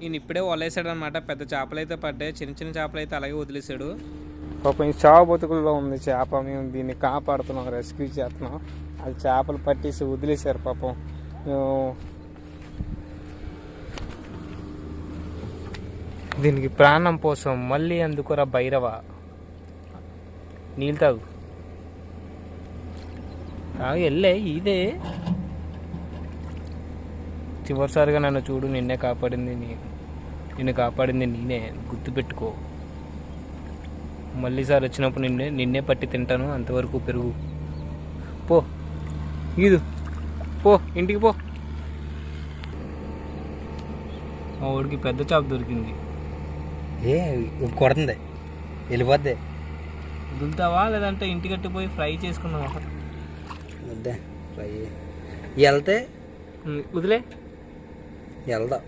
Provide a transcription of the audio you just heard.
ఈయన ఇప్పుడే వలేసాడు అనమాట. పెద్ద చేపలు అయితే పడ్డాయి, చిన్న చిన్న చేపలు అయితే అలాగే వదిలేసాడు. పాపం ఈ చావ బతుకుల్లో ఉంది చేప. మేము దీన్ని కాపాడుతున్నాం, రెస్క్యూ చేస్తున్నాం. అది చేపలు పట్టేసి వదిలేశారు పాపం. దీనికి ప్రాణం కోసం మళ్ళీ అందుకురా భైరవ. నీళ్ళు తాగు వెళ్ళే ఇదే చివరిసారిగా నన్ను చూడు. నిన్నే కాపాడింది నిన్ను కాపాడింది నేనే, గుర్తుపెట్టుకో. మళ్ళీ సారి వచ్చినప్పుడు నిన్నే పట్టి తింటాను. అంతవరకు పెరుగు. పో ఈదు, పో ఇంటికి పో. మా ఊడికి పెద్ద చేప దొరికింది. కొడుతుంది, వెళ్ళిపోద్ది. వదులుతావా లేదంటే ఇంటికట్టి పోయి ఫ్రై చేసుకున్నావా? వద్దే ఫ్రై వెళ్తే వదిలే వెళ్దాం.